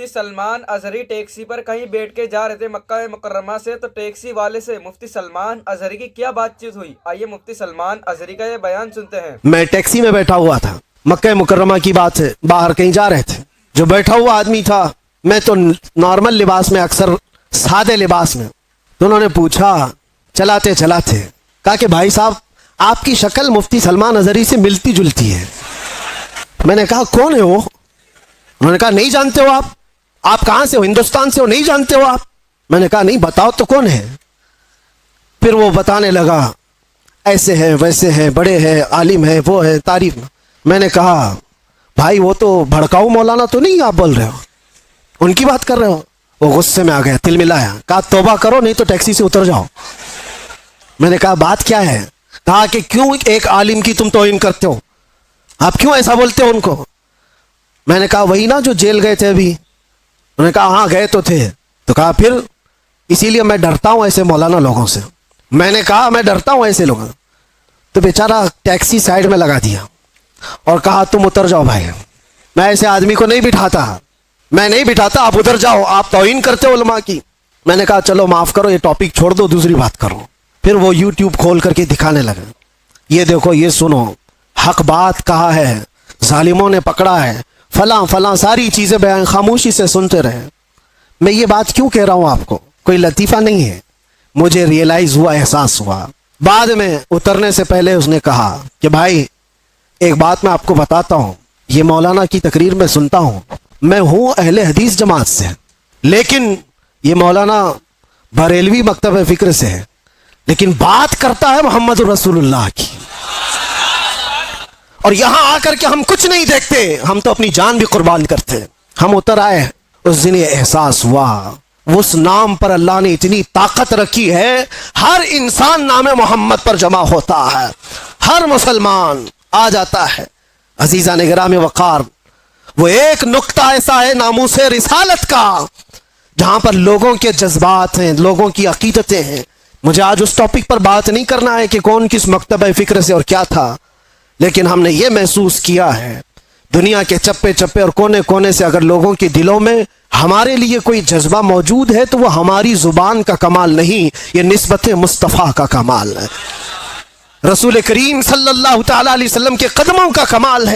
مفتی Salman Azhari taxi پر کہیں بیٹھ کے جا رہے تھے مکہ مکرمہ سے، تو ٹیکسی والے سے مفتی سلمان اظہری کی کیا بات چیت ہوئی؟ آئیے مفتی سلمان اظہری کا یہ بیان سنتے ہیں۔ میں ٹیکسی میں بیٹھا ہوا تھا، مکہ مکرمہ کی بات ہے، باہر کہیں جا رہے تھے۔ جو بیٹھا ہوا آدمی تھا، میں تو نارمل لباس میں، اکثر سادے لباس میں، تو انہوں نے پوچھا چلاتے چلاتے، کہا کہ بھائی صاحب آپ کی شکل مفتی سلمان اظہری سے ملتی جلتی ہے۔ میں نے کہا کون ہے وہ؟ انہوں نے کہا نہیں جانتے ہو آپ کہاں سے ہو؟ ہندوستان سے ہو؟ نہیں جانتے ہو آپ؟ میں نے کہا نہیں، بتاؤ تو کون ہے؟ پھر وہ بتانے لگا ایسے ہیں ویسے ہیں، بڑے ہیں، عالم ہیں، وہ ہے، تعریف۔ میں نے کہا بھائی وہ تو بھڑکاؤ مولانا تو نہیں آپ بول رہے ہو؟ ان کی بات کر رہے ہو؟ وہ غصے میں آ گیا، تل ملایا، کہا توبہ کرو نہیں تو ٹیکسی سے اتر جاؤ۔ میں نے کہا بات کیا ہے؟ کہا کہ کیوں ایک عالم کی تم توہین کرتے ہو؟ آپ کیوں ایسا بولتے ہو ان کو؟ میں نے کہا وہی نا جو جیل گئے تھے ابھی۔ انہوں نے کہا ہاں گئے تو تھے۔ تو کہا پھر اسی لیے میں ڈرتا ہوں ایسے مولانا لوگوں سے۔ میں نے کہا میں ڈرتا ہوں ایسے لوگوں سے۔ تو بیچارہ ٹیکسی سائیڈ میں لگا دیا اور کہا تم اتر جاؤ بھائی، میں ایسے آدمی کو نہیں بٹھاتا، میں نہیں بٹھاتا، آپ ادھر جاؤ، آپ توہین کرتے ہو علماء کی۔ میں نے کہا چلو معاف کرو، یہ ٹاپک چھوڑ دو، دوسری بات کرو۔ پھر وہ یوٹیوب کھول کر کے دکھانے لگے، یہ دیکھو، یہ سنو، حق بات کہا ہے، ظالموں نے پکڑا ہے، فلاں فلاں ساری چیزیں بیان، خاموشی سے سنتے رہے۔ میں یہ بات کیوں کہہ رہا ہوں آپ کو؟ کوئی لطیفہ نہیں ہے، مجھے ریئلائز ہوا، احساس ہوا۔ بعد میں اترنے سے پہلے اس نے کہا کہ بھائی ایک بات میں آپ کو بتاتا ہوں، یہ مولانا کی تقریر میں سنتا ہوں، میں ہوں اہل حدیث جماعت سے، لیکن یہ مولانا بریلوی مکتب فکر سے ہے، لیکن بات کرتا ہے محمد رسول اللہ کی، اور یہاں آ کر کے ہم کچھ نہیں دیکھتے، ہم تو اپنی جان بھی قربان کرتے۔ ہم اتر آئے، اس دن یہ احساس ہوا اس نام پر اللہ نے اتنی طاقت رکھی ہے، ہر انسان نام محمد پر جمع ہوتا ہے، ہر مسلمان آ جاتا ہے۔ عزیزان گرامی وقار، وہ ایک نقطہ ایسا ہے ناموس رسالت کا جہاں پر لوگوں کے جذبات ہیں، لوگوں کی عقیدتیں ہیں۔ مجھے آج اس ٹاپک پر بات نہیں کرنا ہے کہ کون کس مکتبہ فکر سے اور کیا تھا، لیکن ہم نے یہ محسوس کیا ہے دنیا کے چپے چپے اور کونے کونے سے اگر لوگوں کے دلوں میں ہمارے لیے کوئی جذبہ موجود ہے تو وہ ہماری زبان کا کمال نہیں، یہ نسبت مصطفیٰ کا کمال ہے، رسول کریم صلی اللہ تعالی علیہ وسلم کے قدموں کا کمال ہے۔